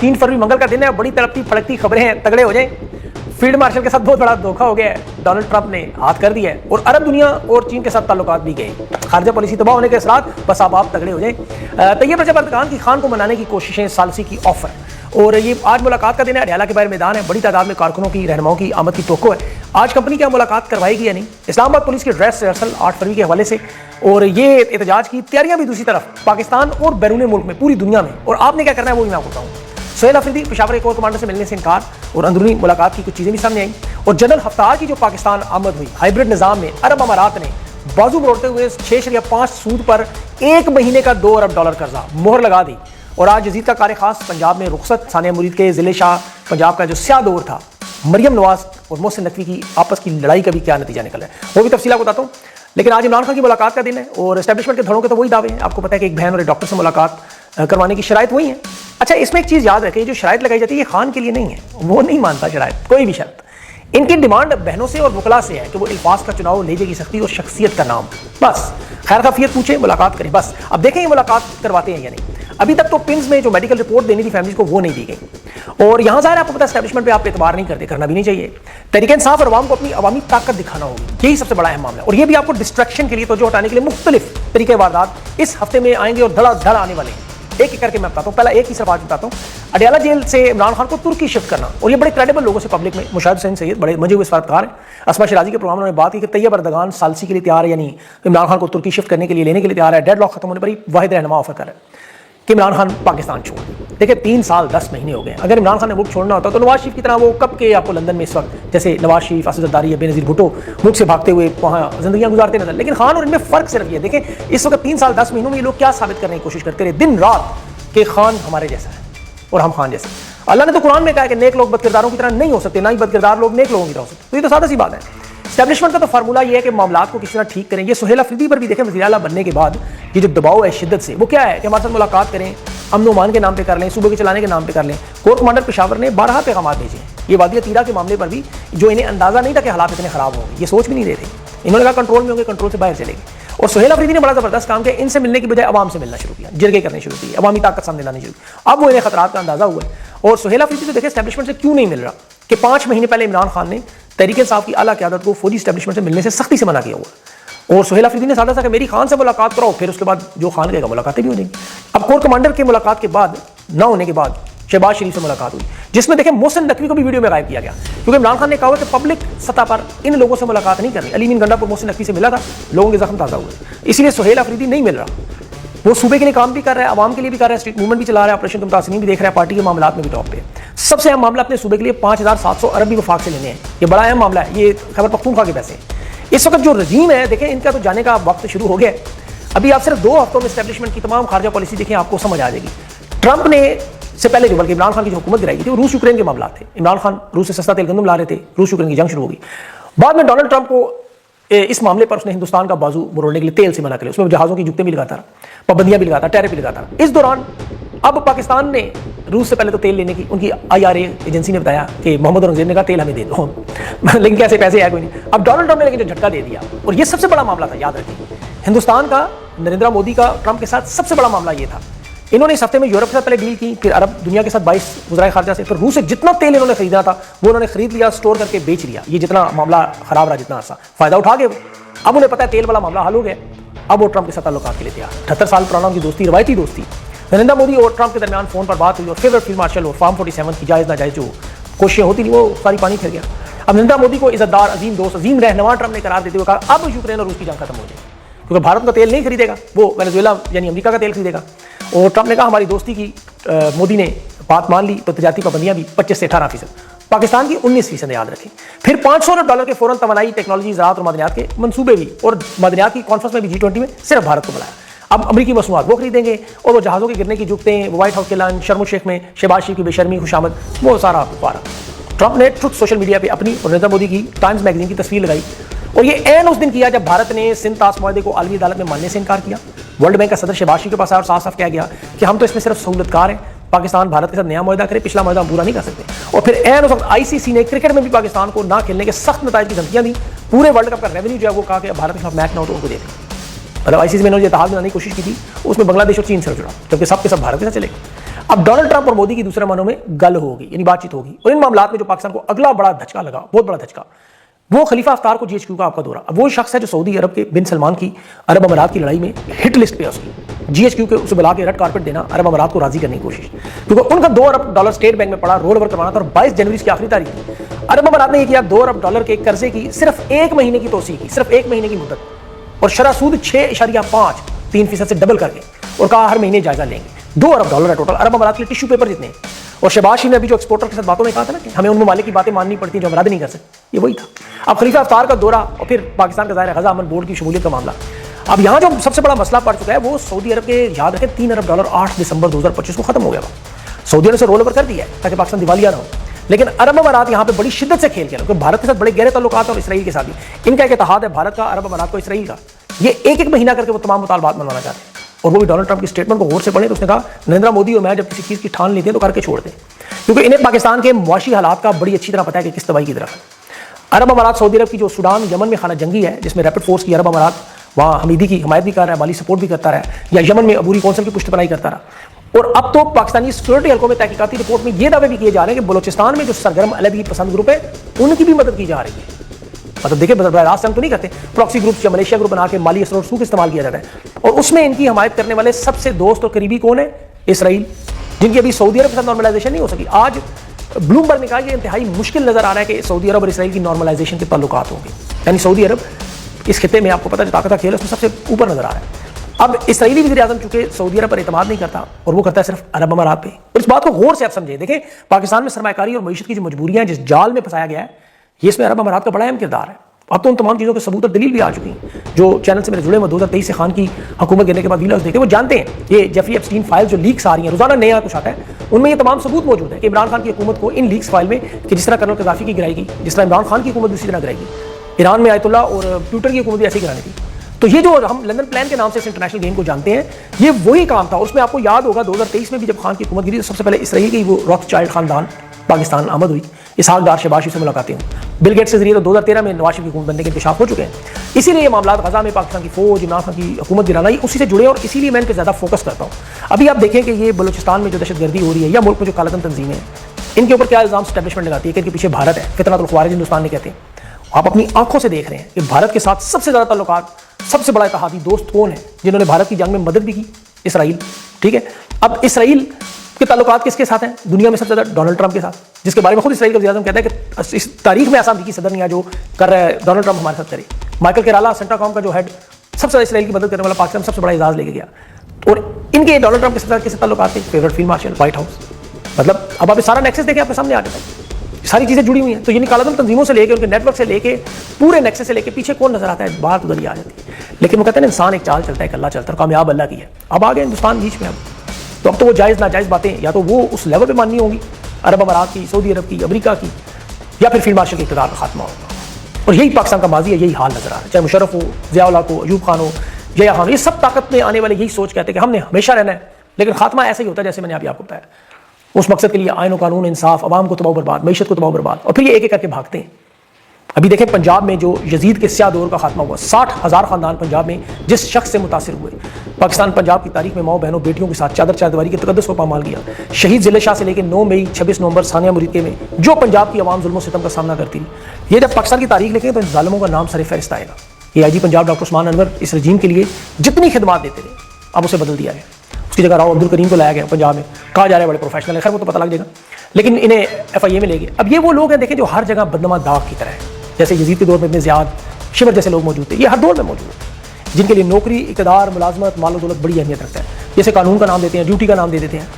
3 फरवरी मंगल का दिन है, बड़ी तड़पती फड़कती खबरें हैं, तगड़े हो जाएं। फील्ड मार्शल के साथ बहुत बड़ा धोखा हो गया है, डोनाल्ड ट्रंप ने हाथ कर दिया है और अरब दुनिया और चीन के साथ ताल्लुकात भी गए। खारजा पॉलिसी तबाह होने के असरात, बस आप तगड़े हो जाएं। तैयब रजब एर्दोगान की खान को मनाने की कोशिशें, सालसी की ऑफर। और ये आज मुलाकात का दिन है, अडयाला के बाहर मैदान है, बड़ी तादाद में कारकुनों की, रहनुमाओं की आमद की तवक्को है। आज कंपनी क्या मुलाकात करवाएगी या नहीं। इस्लामाबाद पुलिस की ड्रेस रिहर्सल 8 फरवरी के हवाले से, और ये एहतजाज की तैयारियां भी दूसरी तरफ पाकिस्तान और बैरून मुल्क में, पूरी दुनिया में। और आपने क्या करना है वो भी मैं आपको बताऊँ। सोहेल अफरीदी पेशावर एक और कमांडर से मिलने से इनकार, और अंदरूनी मुलाकात की कुछ चीज़ें भी सामने आई। और जनरल हफ्तार की जो पाकिस्तान आमद हुई हाइब्रिड निज़ाम में, अरब अमारात ने बाजू मरोड़ते हुए 6.5 सूद पर 1 महीने का $2 अरब कर्जा मोहर लगा दी। और आज यजीद का कार्य खास पंजाब में रुखसत, सानिया मुरीद के ज़िले शाह पंजाब का जो स्याह दौर था, मरियम नवाज और मोहसिन नकवी की आपस की लड़ाई का भी क्या नतीजा निकला है वो भी तफसील बताता हूँ। लेकिन आज इमरान खान की मुलाकात का दिन है और एस्टेब्लिशमेंट के धड़ों के तो वही दावे हैं। आपको पता है कि एक बहन और एक डॉक्टर से मुलाकात करवाने की शराइत वही है। अच्छा, इसमें एक चीज़ याद रखें, जो शराइत लगाई जाती है ये खान के लिए नहीं है, वो नहीं मानता शराइत कोई भी शर्त। इनकी डिमांड बहनों से और वकला से है कि वो अल्फाज का चुनाव, लहजे की सख्ती और शख्सियत का नाम, बस खैर खफियत पूछे, मुलाकात करें बस। अब देखें ये मुलाकात करवाते हैं या नहीं। अभी तक तो पिंस में जो मेडिकल रिपोर्ट देनी थी फैमिलीज को वो नहीं दी गई। और यहाँ ज़ाहिर आपको पता है एस्टेब्लिशमेंट पे आप एतबार नहीं करते, करना भी नहीं चाहिए। तहरीक इंसाफ और अवाम को अपनी अवामी ताकत दिखाना होगी, यही सबसे बड़ा अहम मामला है। और ये भी आपको डिस्ट्रैक्शन के लिए, तवज्जो हटाने के लिए मुख्तलिफ तरीके वारदात इस हफ्ते में आएंगे और धड़ाधड़ आने वाले हैं। एक एक करके मैं बताता हूँ। पहला एक ही सिर्फ आज बताता हूँ। अडयाला जेल से इमरान खान को तुर्की शिफ्ट करना, और ये बड़े क्रेडिबल लोगों से पब्लिक में, मुशाहिद हुसैन सैयद बड़े मजे हुए सवालकार हैं। अस्मा शिराजी के प्रोग्राम में बात की कि तैयब एर्दोगान सालसी के लिए तैयार है, यानी इमरान खान को तुर्की शिफ्ट करने के लिए, लेने के लिए तैयार है। डेडलॉक खत्म होने पर ही वाहिद रहनुमा ऑफर कर रहा है कि इमरान खान पाकिस्तान छोड़। देखिए 3 साल 10 महीने हो गए। अगर इमरान खान ने मुल्क छोड़ना होता तो नवाज शरीफ की तरह वो कब के आपको लंदन में इस वक्त, जैसे नवाज शरीफ, असद जरदारी या बेनज़ीर भुट्टो मुल्क से भागते हुए वहाँ जिंदगियाँ गुजारते नजर। लेकिन खान और इनमें फ़र्क सिर्फ ये देखें, इस वक्त 3 साल 10 महीनों में ये लोग क्या साबित करने की कोशिश करते रहे दिन रात कि खान हमारे जैसा है और हम खान जैसे। अल्लाह ने तो कुरान में कहा है कि नेक लोग बदकिरदारों की तरह नहीं हो सकते, ना ही बदकिरदार लोग नेक लोगों की तरह हो सकते। तो ये तो सादा सी बात है। एस्टेब्लिशमेंट का तो फार्मूला ये है कि मामलात को किसी तरह ठीक करें। ये सोहेल अफरीदी पर भी देखें, वज़ीर आला बनने के बाद ये जो दबाव है शिद्दत से, वो क्या है कि हमारे साथ मुलाकात करें, अमन मान के नाम पे कर लें, सूबे के चलाने के नाम पे कर लें। कोर कमांडर पेशावर ने 12 पैगाम भेजे हैं ये वादिया तीरा के मामले पर भी, जो इन्हें अंदाजा नहीं था कि हालात इतने खराब होंगे, ये सोच भी नहीं रहे थे। इन्होंने कहा कंट्रोल में होंगे, कंट्रोल से बाहर चलेंगे। और सोहेल अफरीदी ने बड़ा ज़बरदस्त काम किया, इनसे मिलने की बजाय अवाम से मिलना शुरू किया, जिरगे करने शुरू किए, अवामी ताकत सामने लानी शुरू की। अब वो इन्हें खतरात का अंदाजा हुआ है। और सोहेल अफरीदी तो देखें एस्टेब्लिशमेंट से क्यों नहीं मिल रहा कि 5 महीने पहले इमरान खान ने तहरीक इंसाफ की आला क़यादत को फौजी एस्टेब्लिशमेंट से मिलने से सख्ती से मना किया हुआ। और सोहेल अफरीदी ने सादा सा कि मेरी खान से मुलाकात कराओ, फिर उसके बाद जो खान कहेगा मुलाकातें भी हो जाएंगी। अब कोर कमांडर की मुलाकात के बाद ना होने के बाद शहबाज शरीफ से मुलाकात हुई, जिसमें देखें मोहसिन नकवी को भी वीडियो में गायब किया गया, क्योंकि इमरान खान ने कहा कि पब्लिक सतह पर इन लोगों से मुलाकात नहीं करनी। अली मीन गंडापुर मोहसिन नकवी से मिला था, लोगों के जख्म ताज़ा हुए, इसलिए सोहेल अफरीदी नहीं मिल रहा। वो सूबे के लिए काम भी कर रहा है, आवाम के लिए भी कर रहा है, स्ट्रीट मूवमेंट भी चला रहा है, ऑपरेशन मुतासिरीन भी देख रहा है, पार्टी के मामलात में भी टॉप पे। सबसे अहम मामला अपने सूबे के लिए 5700 अरब भी वफाक से लेने हैं, ये बड़ा अहम मामला है। ये खैबर पख्तूनख्वा के पैसे हैं। इस वक्त जो रजीम है देखें, इनका तो जाने का वक्त शुरू हो गया है। अभी आप सिर्फ 2 हफ्तों में एस्टेब्लिशमेंट की तमाम खारजा पॉलिसी देखें, आपको समझ आ जाएगी। ट्रंप ने से पहले जो, बल्कि इमरान खान की जो हुकूमत गिराई थी, वो रूस यूक्रेन के मामला थे। इमरान खान रूस से सस्ता तेल गंदम ला रहे थे, रूस यूक्रेन की जंग शुरू हो गई। बाद में डोनाल्ड ट्रंप को इस मामले पर उसने हिंदुस्तान का बाजू मरोड़ने के लिए तेल से मना कर, उसमें जहाज़ों की जुगतें भी लगाता रहा, पाबंदियां भी लगाता, टैरिफ भी लगाता रहा। इस दौरान अब पाकिस्तान ने रूस से पहले तो तेल लेने की, उनकी IRA एजेंसी ने बताया कि मोहम्मद औरंगजेब ने कहा तेल हमें दे दो लेकिन कैसे पैसे है कोई नहीं। अब डोनाल्ड ट्रंप ने लेकिन जो झटका दे दिया, और ये सबसे बड़ा मामला था, याद रखिए। हिंदुस्तान का, नरेंद्र मोदी का ट्रंप के साथ सबसे बड़ा मामला ये था। इन्होंने इस हफ्ते में यूरोप के साथ पहले डील की, फिर अरब दुनिया के साथ 22 वज़राए खारजा से, फिर रूस से जितना तेल इन्होंने खरीदना था वो उन्होंने खरीद लिया, स्टोर करके बेच लिया। ये जितना मामला खराब रहा, जितना अर्सा फ़ायदा उठा गए। अब उन्हें पता है तेल वाला मामला हल हो गया। अब वो ट्रंप के साथ ताल्लुकात के लिए तैयार। 78 साल पुराना उनकी दोस्ती, रवायती दोस्ती। नरेंद्र मोदी और ट्रंप के दरमियान फ़ोन पर बात हुई, और फेवरेट फील्ड मार्शल और फार्म 47 की जायज़ नाजायज़ जो कोशिशें होती थी, वो सारी पानी फिर गया। अब नरेंद्र मोदी को इज़्ज़तदार, अजीम दोस्त, अजीम रहनुमा ट्रंप ने करार देते हुए कहा अब यूक्रेन और रूस की जंग खत्म हो जाएगी, क्योंकि भारत का तेल नहीं खरीदेगा, वो वेनेजुएला यानी अमेरिका का तेल खरीदेगा। और ट्रंप ने कहा हमारी दोस्ती की मोदी ने बात मान ली, तो तजारती पाबंदियां भी 25 से 18%, पाकिस्तान की 19% याद रखें। फिर $500 अरब के फ़ौरन तवानाई, टेक्नोलॉजी, ज़राअत और मादनियात के मंसूबे भी, और मादनियात की कॉन्फ्रेंस में भी G20 में सिर्फ भारत को बुलाया। अब अमरीकी मसनूआत वो खरीदेंगे, और वो जहाज़ों के गिरने की जुगतें, व्हाइट हाउस के लंच, शर्म शेख में शहबाज शरीफ की बेशर्मी, खुशामद, वो सारा पारा। ट्रंप ने ट्रुथ सोशल मीडिया पर अपनी और नरेंद्र मोदी की टाइम्स मैगजीन की तस्वीर लगाई, और ये ऐन उस दिन किया जब भारत ने सिंध ताश मुआहदे को आलमी अदालत में मानने से इनकार किया। वर्ल्ड बैंक का सदर शहबाज शरीफ के पास आया और साफ साफ कहा गया कि हम तो इसमें सिर्फ सहूलतकार हैं, पाकिस्तान भारत के साथ नया मुआहदा करे, पिछला मुआहदा हम पूरा नहीं कर सकते। और फिर ऐन उस वक्त ICC ने क्रिकेट में भी पाकिस्तान को ना खेलने के सख्त नताइज की धमकियां दी। पूरे वर्ल्ड कप का रेवेन्यू जो है वो कहा कि भारत के खिलाफ मैच ना हो तो उनको दे दें। मतलब ICC में इन्होंने इत्तेहाद बनाने की कोशिश की थी, उसमें बांग्लादेश और चीन से जुड़ा, जबकि सब के सब भारत के साथ चले। अब डोनाल्ड ट्रंप और मोदी की दूसरे मानों में गल होगी, यानी बातचीत होगी, और इन मामलों में जो पाकिस्तान को अगला बड़ा धचका लगा, बहुत बड़ा धचका, वो खलीफा अफ्तार को GHQ का आपका दौरा। अब वो शख्स है जो सऊदी अरब के बिन सलमान की अरब अमारात की लड़ाई में हिट लिस्ट पे है उसकी, GHQ के उसे बुला के रेड कारपेट देना, अरब अमारात को राजी करने की कोशिश, क्योंकि उनका $2 अरब स्टेट बैंक में पड़ा, रोल ओवर करवाना था, और 22 जनवरी की आखिरी तारीख थी। अरब अमारात ने यह किया, $2 अरब के कर्जे की सिर्फ 1 महीने की तोसी की, सिर्फ 1 महीने की मुद्दत, और शरह सूद 6.5 3% से डबल करके, और कहा हर महीने जायजा लेंगे। $2 अरब है टोटल अरब अमारात के टिश्यू पेपर जितने। और शहबाज शरीफ ने अभी जो एक्सपोर्टर के साथ बातों में कहा था ना कि हमें उन ममालिक की बातें माननी पड़ती हैं जो हम रद्द नहीं कर सकते, ये वही था। अब खलीफा अफ्तार का दौरा और फिर पाकिस्तान का ज़ाहिर गज़ा अमन बोर्ड की शमूलियत का मामला। अब यहाँ जो सबसे बड़ा मसला पड़ चुका है वो सऊदी अरब के, याद रखें, $3 अरब 8 दिसंबर 2025 को खत्म हो गया। सऊदी अरब से रोल ओवर कर दिया है ताकि पाकिस्तान दिवालिया ना हो, लेकिन अरब अमारात यहाँ पे बड़ी शिद्दत से खेल खेल, क्योंकि भारत के साथ बड़े गहरे ताल्लुकात और इसराइल के साथ भी इनका एक इत्तेहाद है, भारत का, अरब अमारात को, इसराइल का। ये एक महीना करके वो तमाम मुतालबात मनवाना चाहते हैं, और वो भी डोनाल्ड ट्रंप की स्टेटमेंट को गौर से पढ़ें तो उसने कहा नरेंद्र मोदी और मैं जब किसी चीज़ की ठान लेते हैं तो करके छोड़ दें, क्योंकि इन्हें पाकिस्तान के मुआशी हालात का बड़ी अच्छी तरह पता है कि किस तबाही की तरफ है। अरब अमारात सऊदी अरब की जो सूडान यमन में खाना जंगी है, जिसमें रैपिड फोर्स की अरब अमारात वहाँ हमीदी की हमायत भी कर रहा है, माली सपोर्ट भी करता रहा है, या यमन में अबूरी कौंसिल की पुष्टपनाही करता रहा। और अब तो पाकिस्तानी सिक्योरिटी हल्कों में तहकीकाती रिपोर्ट में ये दावे भी किए जा रहे हैं कि बलोचिस्तान में जो सरगर्म अलवी पसंद ग्रुप है उनकी भी मदद की जा रही है। मतलब देखिए, रात संग तो नहीं करते, प्रॉक्सी ग्रुप या मलेशिया ग्रुप बना के माली असर और सूख इस्तेमाल किया जाता है, और उसमें इनकी हमायत करने वाले सबसे दोस्त और करीबी कौन है? इसराइल, जिनकी अभी सऊदी अरब के साथ नॉर्मलाइजेशन नहीं हो सकी। आज ब्लूमबर्ग ने कहा कि इंतहाई मुश्किल नजर आ रहा है कि सऊदी अरब और इसराइल की नॉर्मलाइजेशन के ताल्लुकात होंगे, यानी सऊदी अरब इस खिते में आपको पता है ताकत का खेल है उसमें सबसे ऊपर नजर आ रहा है। अब इसराइली वज़ीर आज़म चूंकि सऊदी अरब पर एतमाद नहीं करता और वो करता है सिर्फ अरब अमारात पे, और इस बात को गौर से आप समझे। देखें, पाकिस्तान में सरमायाकारी और मईशत की जो मजबूरियां जिस जाल में फंसाया गया है, ये इसमें अरब अमारात का बड़ा अहम किरदार है। अब तो उन तमाम चीज़ों के सबूत और दलील भी आ चुकी हैं। जो चैनल से मेरे जुड़े में 2023 से खान की हुकूमत गिरने के बाद वीडियोस देखे, वो जानते हैं ये जेफरी एप्स्टीन फाइल जो लीक्स आ रही हैं, रोजाना नया कुछ आता है, उनमें ये तमाम सबूत मौजूद है कि इमरान खान की हुकूमत को इन लीक्स फाइल में, कि जिस तरह कर्नल कज़ाफ़ी की गिराएगी, जिस तरह इमरान खान की हुकूमत दूसरी तरह गिराएगी, ईरान में आयतुल्लाह और ट्विटर की हुकूमत भी ऐसी गिरानी थी। तो ये जो हम लंदन प्लान के नाम से इस इंटरनेशनल गेम को जानते हैं, ये वही काम था। और उसमें आपको याद होगा 2023 में भी जब खान की हुकूमत गिरी तो सबसे पहले इसराइल की वो रॉथस्चाइल्ड खानदान पाकिस्तान आमद हुई, इसहाक डार, शहबाज शरीफ से मुलाकातें हुई, बिल गेट्स के जरिए तो 2013 में नवाज शरीफ की हुकूमत बनने के इंकशाफ हो चुके हैं। इसीलिए ये मामला गजा में पाकिस्तान की फौज, इमरान खान की हुकूमत गिराना, ये उसी से जुड़े, और इसीलिए मैं इन पर ज़्यादा फोकस करता हूँ। अभी आप देखें कि ये बलूचिस्तान में जो दहशतगर्दी हो रही है, या मुल्क में जो कालाधन तंजीमें हैं, इनके ऊपर क्या इल्ज़ाम स्टैब्लिशमेंट लगाती है कि इनके पीछे भारत है, फितरतुल ख्वारिज हिंदुस्तान ने कहते हैं। आप अपनी आंखों से देख रहे हैं कि भारत के साथ सबसे ज़्यादा ताल्लुकात, सबसे बड़ा इत्तेहादी दोस्त कौन है जिन्होंने भारत की जंग में मदद भी की? इसराइल। ठीक है, अब इसराइल के ताल्लुकात किसके साथ हैं दुनिया में? सबसे ज़्यादा डोनाल्ड ट्रंप के साथ, जिसके बारे में खुद इसराइल का वज़ीर आज़म कहता है कि इस तारीख में ऐसा अमेरिकी सदर नहीं है जो कर रहा है डोनाल्ड ट्रंप हमारे साथ करे। माइकल केराला, सेंट्राकॉम का जो हेड, सबसे ज़्यादा इसराइल की मदद करने वाला, पाकिस्तान सबसे बड़ा एजाज़ लेके गया। और इनके डोनाल्ड ट्रंप के साथ किससे ताल्लुकात थे? Favourite field marshal, white house. मतलब अब आप सारा नेक्सस देखें, आपके सामने आ जाता है, सारी चीज़ें जुड़ी हुई हैं। तो यानी कालाधन तंजीमों से लेके, उनके नेटवर्क से लेके, पूरे नेक्सस से लेके पीछे कौन नजर आता है, बात उधर ही आ जाती है। लेकिन वो कहते हैं इंसान एक चाल चलता है, अल्लाह चलता है, कामयाब अल्लाह की है। अब आ गए हिंदुस्तान बीच में, अब तो वो जायज़ नाजायज़ बातें या तो वो उस लेवल पे माननी होगी, अरब अमारात की, सऊदी अरब की, अमेरिका की, या फिर फील्ड मार्शल के इक़्तिदार का खात्मा होगा। और यही पाकिस्तान का माजी है, यही हाल नजर आ रहा है, चाहे मुशर्रफ हो, ज़िया-उल-हक हो, अयूब खान हो, यया खान हो, ये सब ताकत में आने वाले यही सोच कहते हैं कि हमने हमेशा रहना है, लेकिन खात्मा ऐसा ही होता है जैसे मैंने अभी आपको बताया। उस मकसद के लिए आयन और कानून, इंसाफ, अवाम को तबाह बर्बाद, मईशत को तबाह बर्बाद, और फिर ये एक एक करके भागते हैं। अभी देखें पंजाब में जो यजीद के स्याह दौर का खात्मा हुआ, 60,000 खानदान पंजाब में जिस शख्स से मुतासिर हुए। पाकिस्तान पंजाब की तारीख में माओ बहनों बेटियों के साथ चादर चारदीवारी के तकद्दुस को पामाल किया। शहीद जिले शाह से लेकर 9 मई 26 नवंबर सानिया मुरीद में जो पंजाब की आवाम जुल्म सितम का सामना करती रही। ये जब पाकिस्तान की तारीख लिखें तो इन जालिमों का नाम सर फहरिस्त आएगा। AIG पंजाब डॉक्टर उस्मान अनवर इस रजीम के लिए जितनी खिदमात देते थे, अब उसे बदल दिया गया। उसकी जगह राव अब्दुल करीम को लाया गया पंजाब में, कहा जा रहा है बड़े प्रोफेशनल है, खैर वो तो पता लग जाएगा, लेकिन इन्हें FIA में ले गए। अब ये वो लोग हैं देखें जो हर जगह बदनमा दाग की तरह है, जैसे यजीद के दौर में इब्न ज़ियाद, शिवर जैसे लोग मौजूद थे, ये हर दौर में मौजूद है, जिनके लिए नौकरी, इक़्तिदार, मुलाजमत, माल दौलत बड़ी अहमियत रखता है। जैसे कानून का नाम देते हैं, ड्यूटी का नाम दे देते हैं।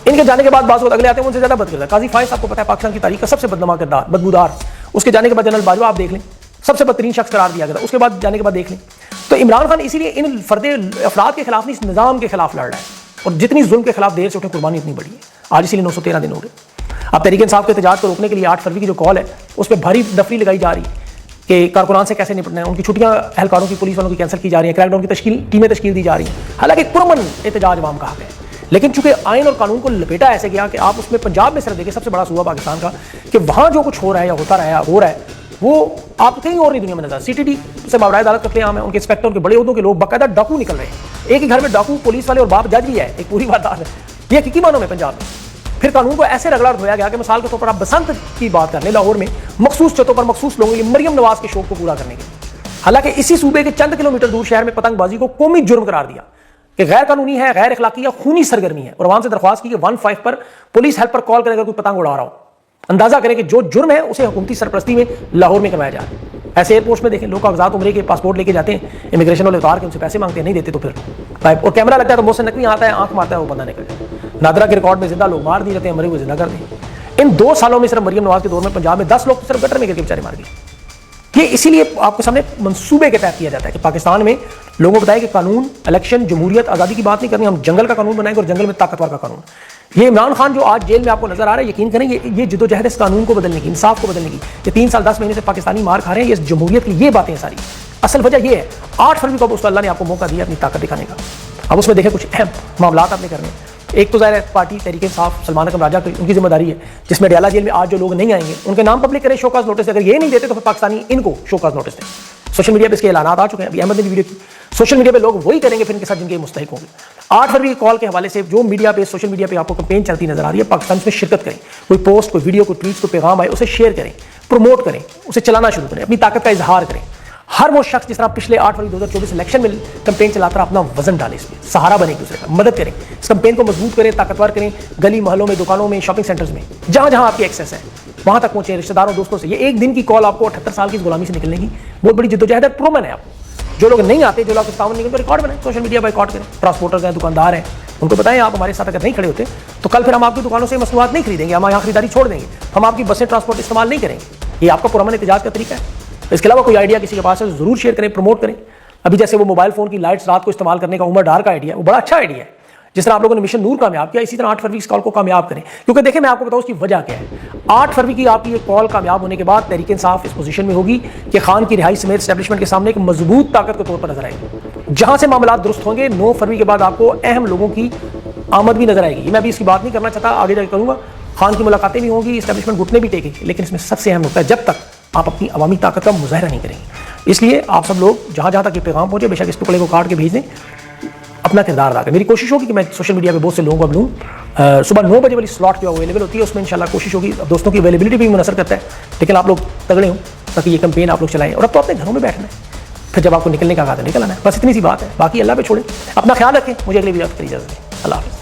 इनके जाने के बाद बाज़ लोग अगले आते हैं, उनसे ज़्यादा बदकिरदार। काजी फायज़ आपको पता है पाकिस्तान की तारीख का सबसे बदनमा किरदार, बदबूदार। उसके जाने के बाद जनरल बाजवा आप देख लें, सबसे बदतरीन शख्स करार दिया गया। उसके बाद जाने के बाद देख लें तो इमरान खान इसीलिए इन फर्दे अफराद के खिलाफ नहीं, इस निज़ाम के खिलाफ लड़ रहा है, और जितनी जुल्म के खिलाफ देर से उठे कुर्बानी इतनी बड़ी है। आज इसीलिए 913 दिन हो गए। अब तहरीक इंसाफ के एहतजाज को रोकने के लिए 8 फरवरी की जो कॉल है उस पर भारी दफरी लगाई जा रही कि कारकुनान से कैसे निपटना है, उनकी छुट्टियां एहलकारों की, पुलिस वालों की कैंसिल की जा रही हैं, क्रैकडाउन की टीमें तश्कील दी जा रही हैं। हालांकि पुरअमन एहतजाज अवाम का हक है, लेकिन चूंकि आइन और कानून को लपेटा ऐसे गया कि आप उसमें पंजाब में सर देखिए, सबसे बड़ा सूबा पाकिस्तान का, कि वहाँ जो कुछ हो रहा है या होता रहा है, हो रहा है, वो आप कहीं और नहीं दुनिया में नजर। CTD से मामला अदालत करते हैं, उनके इंस्पेक्टर, उनके बड़े उहदों के लोग बाकायदा डाकू निकल रहे हैं। एक ही घर में डाकू, पुलिस वाले और बाप जज भी है, एक पूरी बात है। ये हकीकी मानों में पंजाब में। फिर कानून को ऐसे रगड़ा धोया गया कि मिसाल के तौर पर आप बसंत की बात कर लें, लाहौर में मखसूस जगहों पर मखसूस लोगों के लिए मरियम नवाज के शौक को पूरा करने के लिए, हालांकि इसी सूबे के चंद किलोमीटर दूर शहर में पतंगबाजी को कौमी जुर्म करार दिया कि गैर कानूनी है, गैर अखलाकी या खूनी सरगर्मी है, और आवाम से दरख्वास्त की कि 15 पर पुलिस हेल्प पर कॉल करें अगर कोई पतंग उड़ा रहा हो। अंदाजा करें कि जो जुर्म है उसे हुकूमती सरपरस्ती में लाहौर में करवाया जा रहा है। ऐसे एयरपोर्ट्स में देखें, लोग कागजात उम्रे के पासपोर्ट लेके जाते हैं, इमिग्रेशन वाले उतार के उनसे पैसे मांगते हैं, नहीं देते तो फिर और कैमरा लगता है तो मुंह से नकली आता है, आंख मारता है, वो बंदा निकल जाए। नादरा के रिकॉर्ड में जिंदा लोग मार दिए जाते हैं, मरे हुए जिंदा कर दिए। इन 2 सालों में सिर्फ मरियम नवाज के दौर में पंजाब में 10 लोग सिर्फ गटर में गिर के बेचारे मार गए। ये इसीलिए आपके सामने मंसूबे के तहत किया जाता है कि पाकिस्तान में लोगों को बताया कि कानून, इलेक्शन, जमहूरियत, आज़ादी की बात नहीं करनी, हम जंगल का कानून बनाएंगे और जंगल में ताकतवर का कानून। ये इमरान खान जो आज जेल में आपको नजर आ रहा है, यकीन करें ये जिद्दोजहद इस कानून को बदलने की, इंसाफ को बदलने की, ये 3 साल 10 महीने से पाकिस्तानी मार खा रहे हैं, ये जमहूरियत की ये बातें सारी। असल वजह ये है 8 फरवरी को उस अल्लाह ने आपको मौका दिया अपनी ताकत दिखाने का। अब उसमें देखें कुछ अहम मामला आपने करने। एक तो ज़ाहिर है पार्टी तहरीक इंसाफ सलमान अकरम राजा की उनकी जिम्मेदारी है, जिसमें अडयाला जेल में आज जो लोग नहीं आएंगे उनके नाम पब्लिक करें, शोकाज नोटिस। अगर ये नहीं देते तो फिर पाकिस्तानी इनको शोकाज नोटिस दें। सोशल मीडिया पे इसके ऐलानात आ चुके हैं, अभी अहमद ने वीडियो की, सोशल मीडिया पे लोग वही करेंगे फिर इनके साथ जिनके मुस्तहिक होंगे। 8 फरवरी की कॉल के हवाले से जो मीडिया पे, सोशल मीडिया पे आपको कैंपेन चलती नजर आ रही है, पाकिस्तान में शिरकत करें। कोई पोस्ट, कोई वीडियो, कोई ट्वीट, कोई पैगाम आए उसे शेयर करें, प्रमोट करें, उसे चलाना शुरू करें, अपनी ताकत का इजहार करें। हर वो शख्स जिस तरह पिछले 8 फरवरी 2024 इलेक्शन में कैंपेन चलाता रहा, अपना वजन डालें, इसमें सहारा बने, एक दूसरे का मदद करें, इस कैंपेन को मजबूत करें, ताकतवर करें। गली मोहल्लों में, दुकानों में, शॉपिंग सेंटर्स में, जहां जहां आपकी एक्सेस है वहां तक पहुंचे, रिश्तेदारों, दोस्तों से। ये एक दिन की कॉल आपको 78 साल की गुलामी से निकलने की बहुत बड़ी जिद्दोजहद है, प्रोमन है। आपको जो लोग नहीं आते, जो लोग इस्तावन निकलते, रिकॉर्ड बनाए, सोशल मीडिया बाइकॉट करें। ट्रांसपोर्टर्स हैं, दुकानदार हैं, उनको बताएं आप हमारे साथ अगर नहीं खड़े होते तो कल फिर हम आपकी दुकानों से मसनूआत नहीं खरीदेंगे, हम यहाँ खरीदारी छोड़ देंगे, हम आपकी बसें, ट्रांसपोर्ट इस्तेमाल नहीं करेंगे। ये आपका पुरअमन एहतजाज का तरीका है। इसके अलावा कोई आइडिया किसी के पास है जरूर शेयर करें, प्रमोट करें। अभी जैसे वो मोबाइल फोन की लाइट्स रात को इस्तेमाल करने का उमर डार का आइडिया है, वो बड़ा अच्छा आइडिया है। जिस तरह आप लोगों ने मिशन नूर कामयाब किया, इसी तरह 8 फरवरी इस कॉल को कामयाब करें। क्योंकि देखिए, मैं आपको बताऊं उसकी वजह क्या है। 8 फरवरी की आपकी ये कॉल कामयाब होने के बाद तहरीक इंसाफ इस पोजीशन में होगी कि खान की रिहाई समेत एस्टेब्लिशमेंट के सामने एक मजबूत ताकत के तौर पर नजर आएगी। जहां से मामला दुरुस्त होंगे, 9 फरवरी के बाद आपको अहम लोगों की आमद भी नजर आएगी। मैं अभी इसकी बात नहीं करना चाहता, आगे जाकर करूंगा। खान की मुलाकातें भी होंगी, एस्टेब्लिशमेंट घुटने भी टेकेगी, लेकिन इसमें सबसे अहम होता है जब तक आप अपनी अवामी ताकत का मुजाहरा नहीं करेंगे। इसलिए आप सब लोग जहां जहां तक ये पैगाम पहुंचे, बेशक इस टुकड़े को काट के भेज दें, अपना किरदार अदा करें। मेरी कोशिश होगी कि मैं सोशल मीडिया पे बहुत से लोगों को अब लूँ। सुबह 9 बजे वाली स्लॉट जो अवेलेबल होती है उसमें इंशाल्लाह कोशिश होगी। दोस्तों की अवेलेबिलिटी भी मुनसर करता है, लेकिन आप लोग तगड़े हों ताकि ये कैंपेन आप लोग चलाएं। और अब तो अपने घरों में बैठना है, फिर जब आपको निकलने का कहा निकल आना है। बस इतनी सी बात है, बाकी अल्लाह पे छोड़ें। अपना ख्याल रखें। मुझे अगली वीडियो की इजाज़त दें। अल्लाह हाफ़िज़।